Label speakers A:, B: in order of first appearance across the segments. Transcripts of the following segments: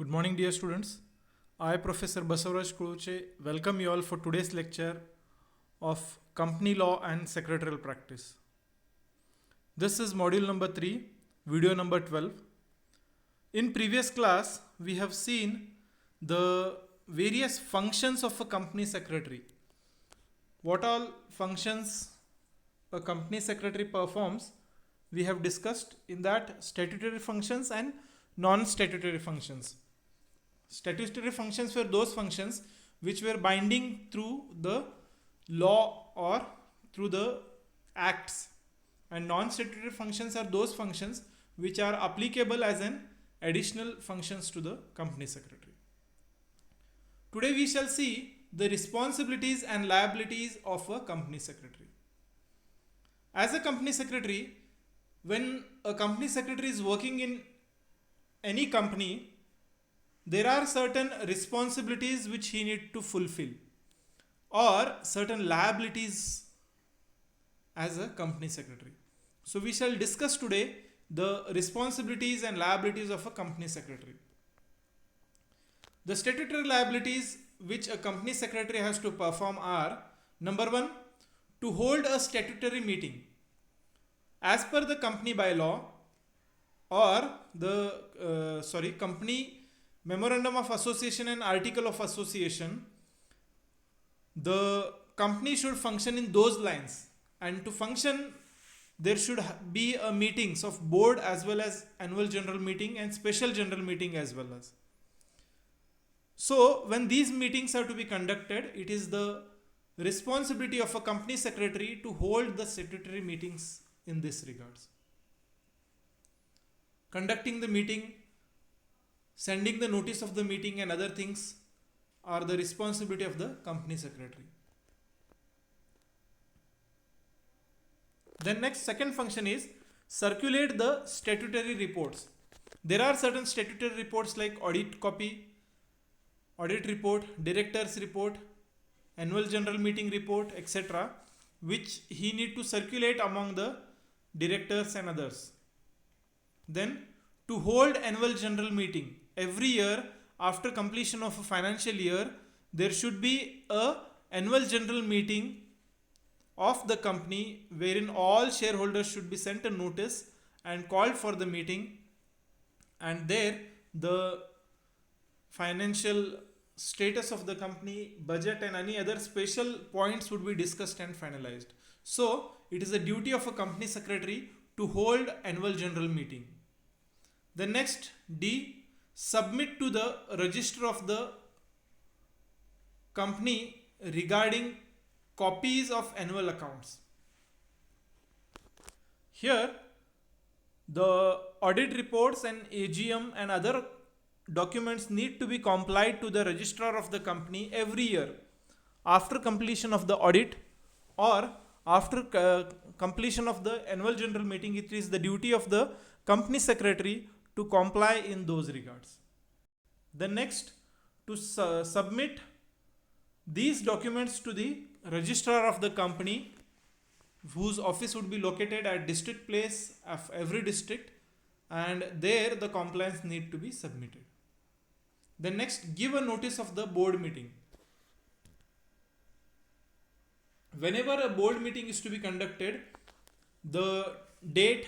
A: Good morning, dear students. I, Professor Basavaraj Kuruche, welcome you all for today's lecture of Company Law and Secretarial Practice. This is module number 3, video number 12. In previous class, we have seen the various functions of a company secretary. What all functions a company secretary performs, we have discussed in that statutory functions and non-statutory functions. Statutory functions were those functions which were binding through the law or through the acts, and non-statutory functions are those functions which are applicable as an additional functions to the company secretary. Today we shall see the responsibilities and liabilities of a company secretary. As a company secretary, when a company secretary is working in any company, there are certain responsibilities which he need to fulfill or certain liabilities as a company secretary. So we shall discuss today the responsibilities and liabilities of a company secretary. The statutory liabilities which a company secretary has to perform are: number 1, to hold a statutory meeting as per the company bylaw or the company memorandum of association and article of association. The company should function in those lines, and to function there should be a meetings of board as well as annual general meeting and special general meeting as well as. So when these meetings are to be conducted, it is the responsibility of a company secretary to hold the statutory meetings in this regards. Conducting the meeting, sending the notice of the meeting and other things are the responsibility of the company secretary. Then next, second function is circulate the statutory reports. There are certain statutory reports like audit copy, audit report, director's report, annual general meeting report, etc., which he need to circulate among the directors and others. Then to hold annual general meeting. Every year after completion of a financial year, there should be a annual general meeting of the company wherein all shareholders should be sent a notice and called for the meeting, and there the financial status of the company, budget and any other special points would be discussed and finalized. So it is the duty of a company secretary to hold annual general meeting. The next, D, submit to the register of the company regarding copies of annual accounts. Here the audit reports and AGM and other documents need to be complied to the registrar of the company every year after completion of the audit or after completion of the annual general meeting. It is the duty of the company secretary to comply in those regards. The next, to submit these documents to the registrar of the company, whose office would be located at district place of every district, and there the compliance need to be submitted. The next, give a notice of the board meeting. Whenever a board meeting is to be conducted, the date,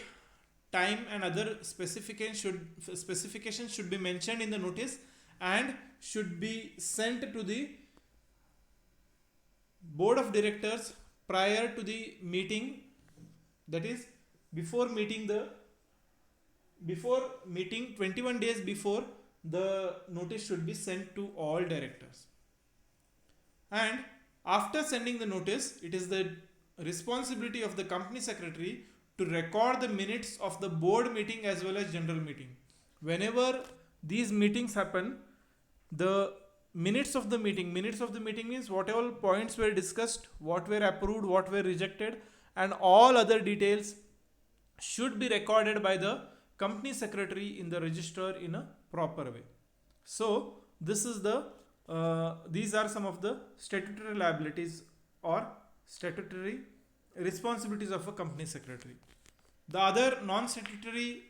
A: time and other specifications should be mentioned in the notice and should be sent to the board of directors prior to the meeting, that is before meeting 21 days before the notice should be sent to all directors. And after sending the notice, it is the responsibility of the company secretary to record the minutes of the board meeting as well as general meeting. Whenever these meetings happen, the minutes of the meeting means whatever points were discussed, what were approved, what were rejected, and all other details should be recorded by the company secretary in the register in a proper way. So this is these are some of the statutory liabilities or statutory responsibilities of a company secretary. The other non-statutory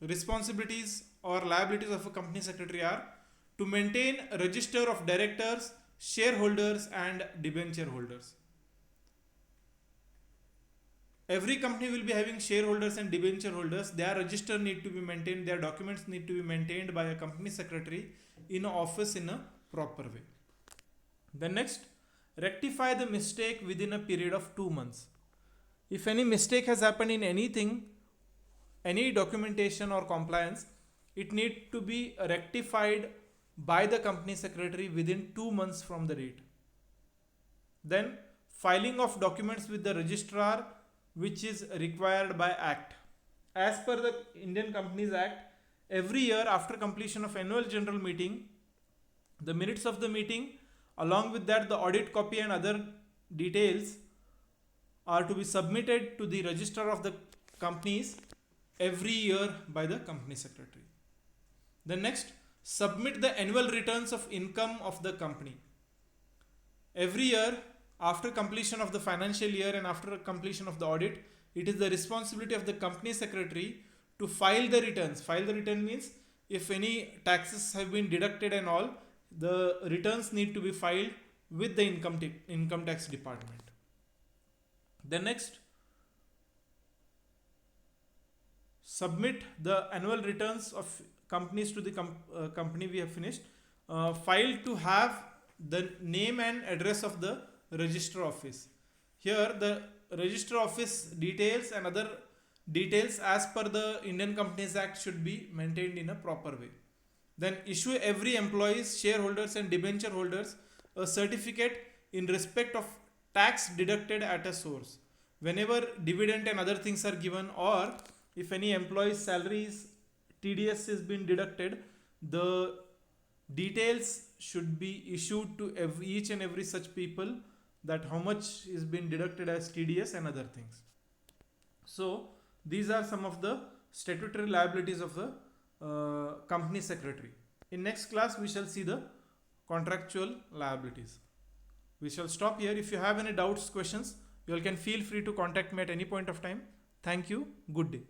A: responsibilities or liabilities of a company secretary are to maintain a register of directors, shareholders, and debenture holders. Every company will be having shareholders and debenture holders. Their register need to be maintained, their documents need to be maintained by a company secretary in an office in a proper way. Then next, rectify the mistake within a period of 2 months. If any mistake has happened in anything, any documentation or compliance, it need to be rectified by the company secretary within 2 months from the date. Then filing of documents with the registrar, which is required by act. As per the Indian Companies Act, every year after completion of annual general meeting, the minutes of the meeting, along with that the audit copy and other details, are to be submitted to the registrar of the companies every year by the company secretary. Then next, submit the annual returns of income of the company. Every year after completion of the financial year and after completion of the audit, it is the responsibility of the company secretary to file the returns. File the return means if any taxes have been deducted and all, the returns need to be filed with the income tax department. Then next, submit the annual returns of companies to the company we have finished. File to have the name and address of the register office. Here the register office details and other details as per the Indian Companies Act should be maintained in a proper way. Then issue every employees, shareholders and debenture holders a certificate in respect of tax deducted at a source. Whenever dividend and other things are given, or if any employee's salaries TDS is been deducted, the details should be issued to each and every such people, that how much is been deducted as TDS and other things. So these are some of the statutory liabilities of the company secretary. In next class we shall see the contractual liabilities. We shall stop here. If you have any doubts, questions, you all can feel free to contact me at any point of time. Thank you. Good day.